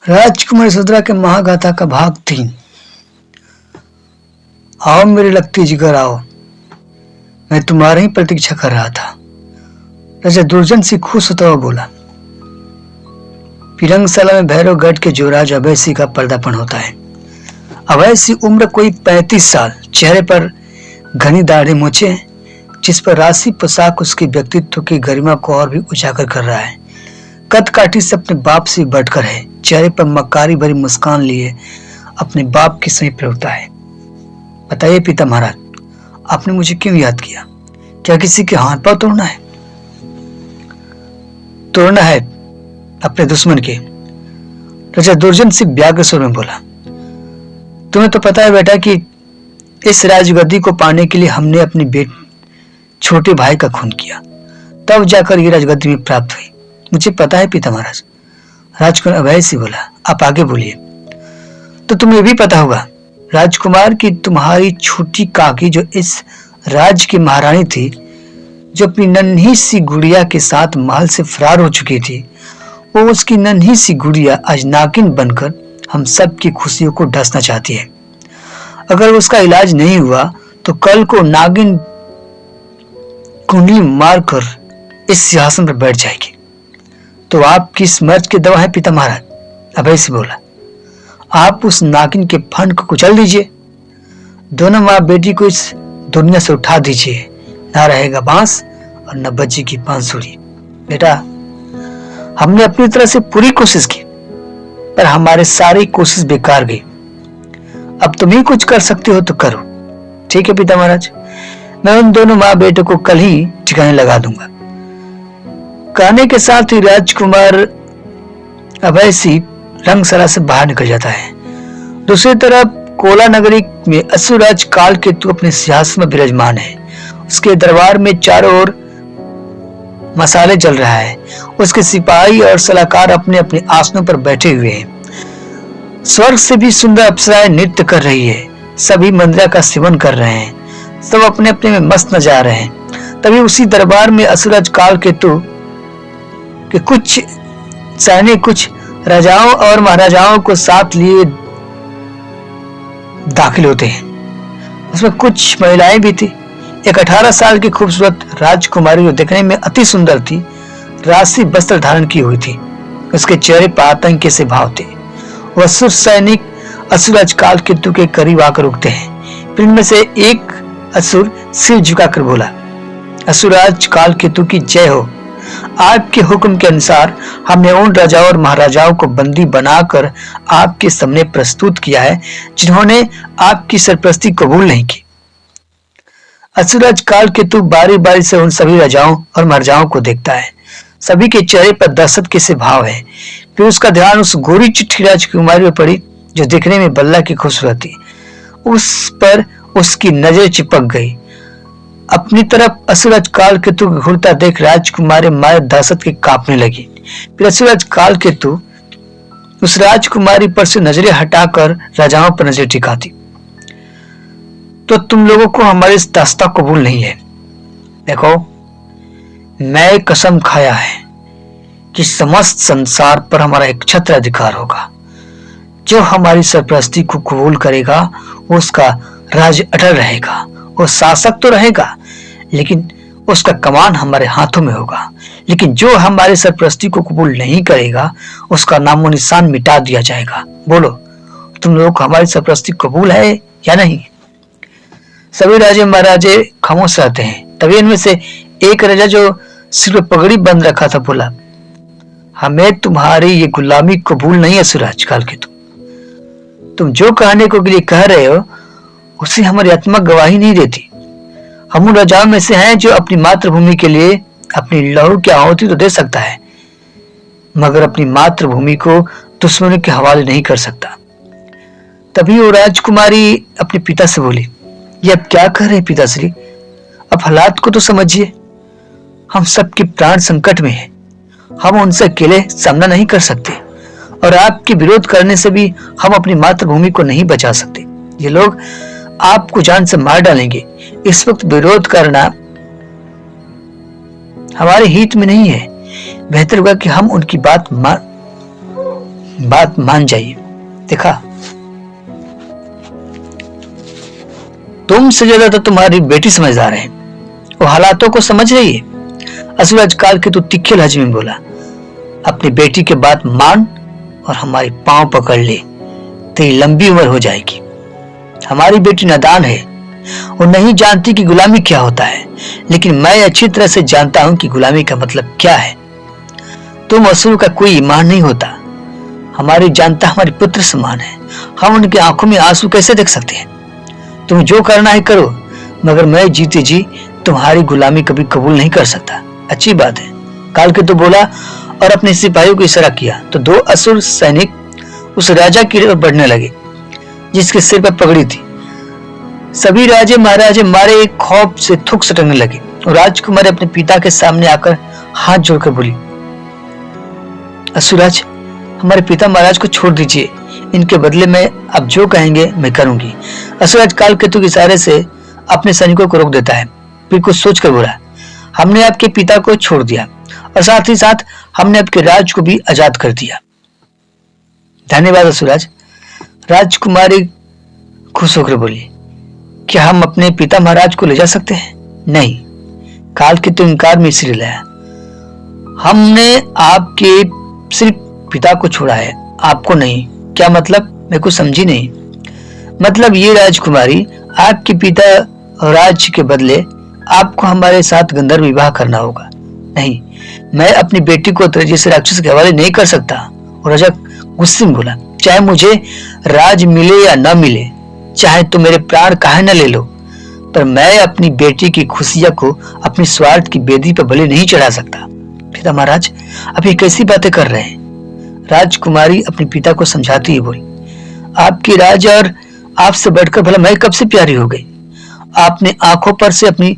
राजकुमार यशोधरा के महागाथा का भाग 3। आओ मेरे लगती जिगर आओ, मैं तुम्हारी ही प्रतीक्षा कर रहा था। राजा दुर्जन सिंह खुश होता हुआ बोला। पिरंगशाला में भैरवगढ़ के युवराज अभय सिंह का पर्दापण होता है। अभय सिंह उम्र कोई 35 साल, चेहरे पर घनी दाढ़ी मूछे, जिस पर राशि पोशाक उसके व्यक्तित्व की गरिमा को और भी उजागर कर रहा है। कद काठी से अपने बाप से बढ़कर है, चेहरे पर मक्कारी भरी मुस्कान लिए अपने बाप के समीप होता है। बताइए पिता महाराज, आपने मुझे क्यों याद किया? क्या किसी के हाथ पांव तोड़ना है? तोड़ना है अपने दुश्मन के। राजा दुर्जन सिंह व्याग्र स्वर में बोला। तुम्हें तो पता है बेटा कि इस राजगद्दी को पाने के लिए हमने अपने छोटे भाई का खून किया, तब जाकर ये राजगद्दी में प्राप्त हुई। मुझे पता है पिता महाराज। राजकुमार अभय सिंह बोला। आप आगे बोलिए। तो तुम्हें भी पता होगा राजकुमार की तुम्हारी छोटी काकी जो इस राज्य की महारानी थी, जो अपनी नन्ही सी गुड़िया के साथ महल से फरार हो चुकी थी, वो उसकी नन्ही सी गुड़िया आज नागिन बनकर हम सब की खुशियों को ढसना चाहती है। अगर उसका इलाज नहीं हुआ तो कल को नागिन कुंडली मारकर इस सिंहासन पर बैठ जाएगी। तो आप किस मर्ज की दवा है पिता महाराज? अभय सिंह बोला। आप उस नागिन के फंड को कुचल दीजिए, दोनों माँ बेटी को इस दुनिया से उठा दीजिए। ना रहेगा बांस और न बजेगी बांसुरी। बेटा, हमने अपनी तरह से पूरी कोशिश की, पर हमारे सारी कोशिश बेकार गई। अब तुम ही कुछ कर सकते हो तो करो। ठीक है पिता महाराज, मैं उन दोनों माँ बेटों को कल ही ठिकाने लगा दूंगा। कहने के साथ ही राजकुमार अभय सिंह रंगशाला से बाहर निकल जाता है। दूसरी तरफ कोला नगरी में असुरराज कालकेतु अपने सिंहासन में विराजमान है। उसके दरबार में चारों ओर मसाले जल रहा है। उसके सिपाही और सलाहकार अपने अपने आसनों पर बैठे हुए हैं। स्वर्ग से भी सुंदर अप्सराएं नृत्य कर रही है। सभी मंदिरा का सेवन कर रहे हैं। सब अपने अपने में मस्त नजर आ रहे हैं। तभी उसी दरबार में असुरराज कालकेतु कि कुछ सैनिक कुछ राजाओं और महाराजाओं को साथ लिए दाखिल होते हैं। उसमें कुछ महिलाएं भी थी। एक 18 साल की खूबसूरत राजकुमारी जो देखने में अति सुंदर थी, राशि वस्त्र धारण की हुई थी। उसके चेहरे पर आतंक से भाव थे। वह असुर सैनिक असुरराज कालकेतु के करीब आकर रुकते हैं। फिर इनमें से एक असुर सिर झुकाकर बोला, असुरराज कालकेतु की जय हो। आपके हुक्म के अनुसार हमने उन राजाओं और महाराजाओं को बंदी बनाकर आपके सामने प्रस्तुत किया है जिन्होंने आपकी सरपरस्ती कबूल नहीं की। असुरराज कालकेतु बारी बारी से उन सभी राजाओं और महाराजाओं को देखता है। सभी के चेहरे पर दहशत के से भाव है। फिर उसका ध्यान उस गोरी चिट्ठी राजकुमारी पर पड़ी जो देखने में बल्ला की खूबसूरत थी। उस पर उसकी नजर चिपक गई। अपनी तरफ असुरराज कालकेतु की घूरता देख राजकुमारी मारे दहशत के कांपने लगी। फिर असुरराज कालकेतु उस राजकुमारी पर से नजरें हटाकर राजाओं पर नजर टिकाती। तो तुम लोगों को हमारी इस दास्ता कबूल नहीं है। देखो, मैं कसम खाया है कि समस्त संसार पर हमारा एक छत्र अधिकार होगा। जो हमारी सरपरस्ती को कबूल करेगा वो उसका राज्य अटल रहेगा। वो शासक तो रहेगा, लेकिन उसका कमान हमारे हाथों में होगा। लेकिन जो हमारे सरपरस्ती को कबूल नहीं करेगा उसका नामो निशान मिटा दिया जाएगा। बोलो, तुम लोगों को हमारी सरपरस्ती कबूल है या नहीं? सभी राजे महाराजे खामोश रहते हैं। तभी इनमें से एक राजा जो सिर पर पगड़ी बंद रखा था बोला, हमें तुम्हारी ये गुलामी कबूल नहीं है असुरराज कालकेतु। तुम जो कहने को के लिए कह रहे हो उसे हमारी आत्मा गवाही नहीं देती। हम उन राजाओं में से हैं जो अपनी मातृभूमि के लिए अपनी लहू की आहुति तो दे सकता है, मगर अपनी मातृभूमि को दुश्मनों के हवाले नहीं कर सकता। तभी वो राजकुमारी अपने पिता से बोली, ये अब क्या कह रहे हैं पिताश्री? अब हालात को तो समझिए। हम सबके प्राण संकट में हैं। हम उनसे अकेले सामना नहीं कर सकते और आपके विरोध करने से भी हम अपनी मातृभूमि को नहीं बचा सकते। ये लोग आपको जान से मार डालेंगे। इस वक्त विरोध करना हमारे हित में नहीं है। बेहतर होगा कि हम उनकी बात बात मान जाइए। देखा, तुमसे ज्यादा तो तुम्हारी बेटी समझदार है, वो हालातों को समझ रही है। असुराज काल के तू तीखे लहजे में बोला, अपनी बेटी के बात मान और हमारी पांव पकड़ ले, तेरी लंबी उम्र हो जाएगी। हमारी बेटी नादान है, वो नहीं जानती कि गुलामी क्या होता है, लेकिन मैं अच्छी तरह से जानता हूं कि गुलामी का मतलब क्या है। तुम असुर का कोई ईमान नहीं होता। हमारी जानता हमारे पुत्र समान है, हम उनकी आंखों में आंसू कैसे देख सकते हैं। तुम जो करना है करो, मगर मैं जीते जी तुम्हारी गुलामी कभी कबूल नहीं कर सकता। अच्छी बात है, काल के तो बोला और अपने सिपाहियों को इशारा किया तो 2 असुर सैनिक उस राजा की ओर बढ़ने लगे जिसके सिर पर पगड़ी थी। सभी राजे महाराजे मारे एक खौफ से थूक सटकने लगे और राजकुमारी अपने पिता के सामने आकर हाथ जोड़कर बोली, असुराज, हमारे पिता महाराज को छोड़ दीजिए, इनके बदले में आप जो कहेंगे मैं करूंगी। असुराज काल केतु के इशारे से अपने सैनिकों को रोक देता है, फिर कुछ सोचकर बोला, हमने आपके पिता को छोड़ दिया और साथ ही साथ हमने आपके राज को भी आजाद कर दिया। धन्यवाद असुराज। राजकुमारी खुश होकर बोली, क्या हम अपने पिता महाराज को ले जा सकते हैं? नहीं, काल के तो इनकार में सिर हिलाया। हमने आपके सिर्फ पिता को छोड़ा है, आपको नहीं। क्या मतलब? मैं कुछ समझी नहीं। मतलब ये राजकुमारी, आपके पिता और राज्य के बदले आपको हमारे साथ गंधर्व विवाह करना होगा। नहीं, मैं अपनी बेटी को जैसे राक्षस के हवाले नहीं कर सकता। और राजा गुस्से में बोला, चाहे मुझे राज मिले या न मिले, चाहे तो मेरे प्राण काहे न ले लो, पर मैं अपनी बेटी की खुशियां को अपनी स्वार्थ की बेदी पर बलि नहीं चढ़ा सकता। पिता महाराज, अब ये कैसी बातें कर रहे हैं? राजकुमारी अपने पिता को समझाती ही बोली, आपकी राज और आपसे बढ़कर भला मैं कब से प्यारी हो गई? आपने आंखों पर से अपनी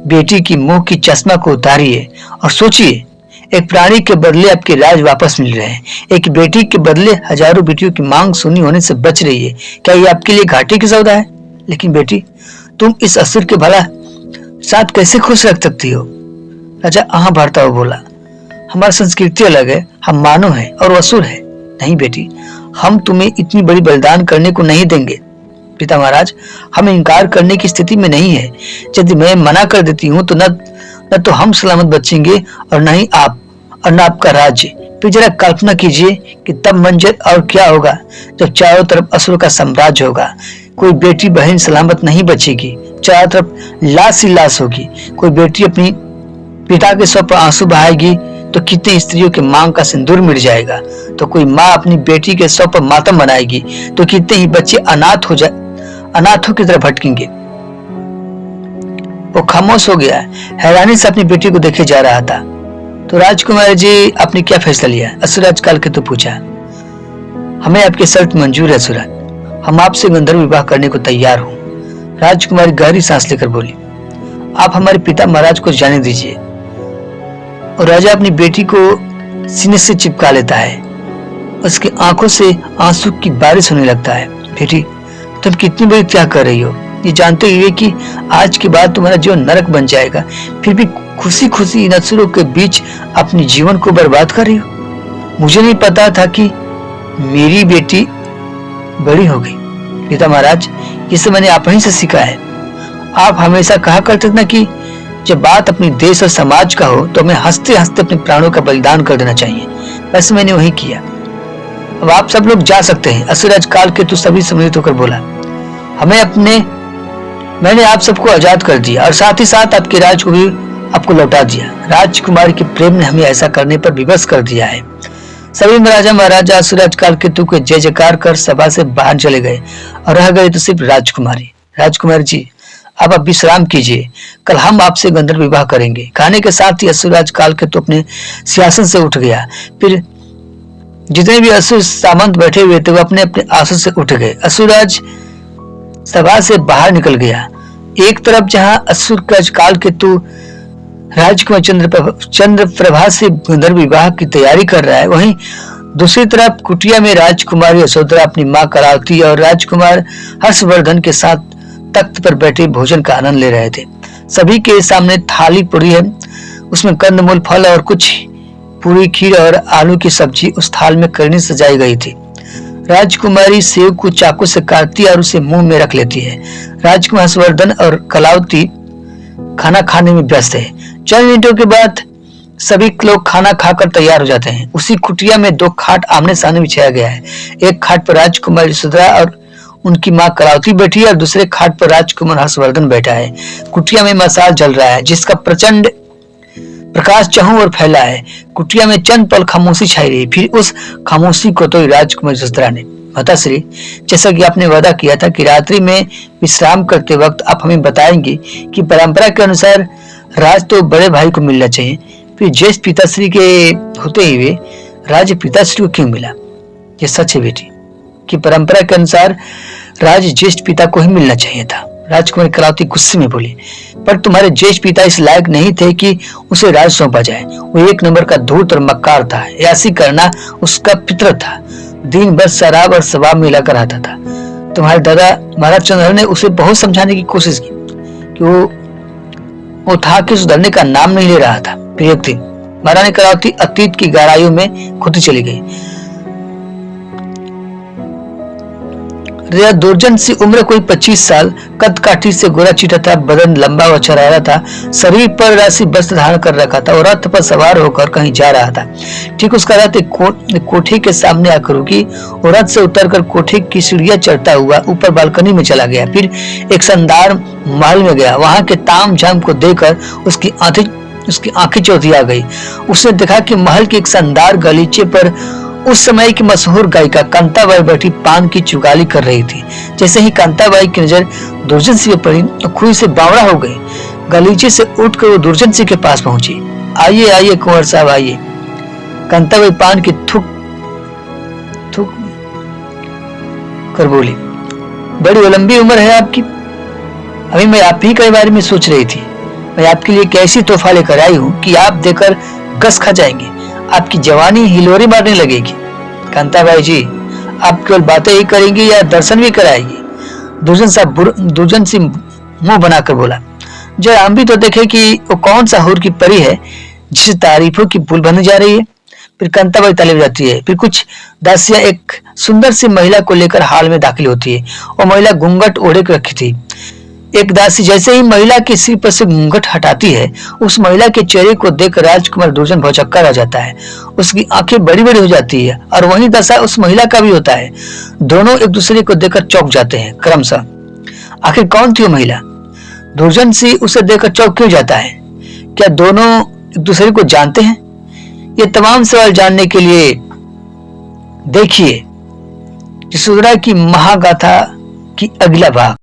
बेटी की मुंह की चश्मा को उतारिए और सोचिए, एक प्राणी के बदले आपके राज वापस मिल रहे हैं, एक बेटी के बदले हजारों बेटियों की मांग सुनी होने से बच रही है। क्या ये आपके लिए घाटे की सौदा है? लेकिन बेटी, तुम इस असुर के भला साथ कैसे खुश रख सकती हो? राजा आह भरता हुआ बोला, हमारी संस्कृति अलग है, हम मानव हैं और असुर है। नहीं बेटी, हम तुम्हें इतनी बड़ी बलिदान करने को नहीं देंगे। पिता महाराज, हम इनकार करने की स्थिति में नहीं है। यदि मैं मना कर देती हूँ तो न तो हम सलामत बचेंगे और न ही आप और न आपका राज्य। फिर जरा कल्पना कीजिए कि तब मंजर और क्या होगा जब चारों तरफ असुर का साम्राज्य होगा। कोई बेटी बहन सलामत नहीं बचेगी, चारों तरफ लाश ही लाश होगी। कोई बेटी अपनी पिता के शव पर आंसू बहाएगी तो कितनी स्त्रियों के मांग का सिंदूर मिट जाएगा। तो कोई माँ अपनी बेटी के शव पर मातम बनाएगी तो कितने ही बच्चे अनाथों की तरह भटकेंगे। वो खामोश हो गया, हैरानी से अपनी बेटी को देखे जा रहा था। तो राजकुमारी जी, आपने क्या फैसला लिया? असुराज काल के तो पूछा। हमें आपकी शर्त मंजूर है असुराज, हम आपसे गंधर्व विवाह करने को तैयार हूं। राजकुमारी गहरी सांस लेकर बोली, आप हमारे पिता महाराज को जाने दीजिए। और राजा अपनी बेटी को सीने से चिपका लेता है, उसकी आंखों से आंसू की बारिश होने लगता है। बेटी, तुम कितनी बड़ी त्याग कर रही हो, ये जानते हुए कि आज के बाद तुम्हारा जीवन नरक बन जाएगा, फिर भी खुशी खुशी इन असुरों के बीच अपने जीवन को बर्बाद कर रही हो। मुझे नहीं पता था कि मेरी बेटी बड़ी हो गई। पिता महाराज, ये सब मैंने आप ही से सीखा है। आप हमेशा कहा करते थे ना कि जब बात अपने देश और समाज का हो तो हमें हंसते हंसते अपने प्राणों का बलिदान कर देना चाहिए। वैसे मैंने वही किया। अब आप सब लोग जा सकते हैं। असुराज काल के तो सभी सम्मिलित होकर बोला, मैंने आप सबको आजाद कर दिया और साथ ही साथ आपके राज को भी आपको लौटा दिया। राजकुमारी के प्रेम ने हमें ऐसा करने पर विवश कर दिया है। सभी महाराजा महाराजा असुराज काल केतु को जय जयकार कर सभा से बाहर चले गए और रह गए तो सिर्फ राजकुमारी। राजकुमारी जी, अब आप विश्राम कीजिए, कल हम आपसे गंधर्व विवाह करेंगे। कहने के साथ ही असुराज काल केतु अपने सिंहासन से उठ गया। फिर जितने भी असुर सामंत बैठे हुए थे वो अपने अपने आसन से उठ गए। असुराज सभा से बाहर निकल गया। एक तरफ जहां असुर काल केतु राजकुमार चंद्रप्रभा से गंधर्व विवाह की तैयारी कर रहा है, वहीं दूसरी तरफ कुटिया में राजकुमारी यशोधरा अपनी मां करावती और राजकुमार हर्षवर्धन के साथ तख्त पर बैठे भोजन का आनंद ले रहे थे। सभी के सामने थाली पड़ी है, उसमें कंदमूल, फल और कुछ पूरी, खीर और आलू की सब्जी उस थाल में करनी सजाई गई थी। राजकुमारी सेव को चाकू से काटती और उसे मुंह में रख लेती है। राजकुमार हर्षवर्धन और कलावती खाना खाने में व्यस्त है। चंद मिनटों के बाद सभी लोग खाना खाकर तैयार हो जाते हैं। उसी कुटिया में 2 खाट आमने सामने बिछाया गया है। एक खाट पर राजकुमारी यशोधरा और उनकी माँ कलावती बैठी है और दूसरे खाट पर राजकुमार हर्षवर्धन बैठा है। कुटिया में मसाल जल रहा है जिसका प्रचंड प्रकाश चारों ओर फैला है। कुटिया में चंद पल खामोशी छाई रही, फिर उस खामोशी को तो राजकुमारी यशोधरा ने, माताश्री, जैसा कि आपने वादा किया था कि रात्रि में विश्राम करते वक्त आप हमें बताएंगे कि परंपरा के अनुसार राज तो बड़े भाई को मिलना चाहिए, फिर ज्येष्ठ पिताश्री के होते हुए राज पिताश्री को क्यों मिला? ये सच है बेटी कि परंपरा के अनुसार राज ज्येष्ठ पिता को ही मिलना चाहिए था। राजकुमारी कलावती गुस्से में बोली, पर तुम्हारे ज्येष्ठ पिता इस लायक नहीं थे कि उसे राज सौंपा जाए। वो एक नंबर का धूर्त और मक्कार था। ऐसी करना उसका फितरत था। दिन भर शराब और शबाब में लगा रहता था। तुम्हारे दादा महाराज चंद्र ने उसे बहुत समझाने की कोशिश की कि वो था कि सुधरने का नाम नहीं ले रहा था। फिर एक दिन महारानी कलावती अतीत की गहराइयों में खुद चली गई। दुर्जन सी उम्र कोई 25 साल, कद काठी से गोरा चीटा था, बदन लंबा व चौड़ा था, शरीर पर राशि वस्त्र धारण कर रखा था और रथ पर सवार होकर कहीं जा रहा था। ठीक उसका रथ एक कोठे के सामने आकर रुकी और रथ से उतरकर कोठे की सीढ़ियां चढ़ता हुआ ऊपर बालकनी में चला गया। फिर एक शानदार महल में गया। वहां के ताम झाम को देखकर उसकी आंखें चौधिया गई। उसने देखा कि महल के एक शानदार गलीचे पर उस समय की मशहूर गायिका कांताबाई बैठी पान की चुगाली कर रही थी। जैसे ही कांताबाई की नजर दुर्जन सिंह पर पड़ी तो खुशी से बावड़ा हो गई। गलीचे से उठकर वो दुर्जन सिंह के पास पहुंची। आइए आइए कुंवर साहब आइए। कांताबाई पान की थूक थूक कर बोली, बड़ी लंबी उम्र है आपकी। अभी मैं आप ही के बारे में सोच रही थी। मैं आपके लिए कैसी तोहफा लेकर आई हूँ कि आप देकर गस खा जाएंगे। आपकी जवानी हिलोरी मारने लगेगी। कांताबाई जी, आप केवल बातें ही करेंगी या दर्शन भी कराएगी? दुर्जन सिंह मुंह बनाकर बोला, जरा हम भी तो देखे कि वो कौन सा हूर की परी है जिसे तारीफों की पुल बनने जा रही है। फिर कांताबाई ताली बजाती है। फिर कुछ दासियां एक सुंदर सी महिला को लेकर हाल में दाखिल होती है। वो महिला घूंघट ओढ़े रखी थी। एक दासी जैसे ही महिला के सिर पर से घूंघट हटाती है, उस महिला के चेहरे को देख राजकुमार दुर्जन भौचक्का रह जाता है। उसकी आंखें बड़ी बड़ी हो जाती है और वही दशा उस महिला का भी होता है। दोनों एक दूसरे को देखकर चौंक जाते हैं क्रमशः। आखिर कौन थी वो महिला? दुर्जन सिंह उसे देखकर चौंक क्यों जाता है? क्या दोनों एक दूसरे को जानते हैं? ये तमाम सवाल जानने के लिए देखिए यशोधरा की महागाथा की अगला भाग।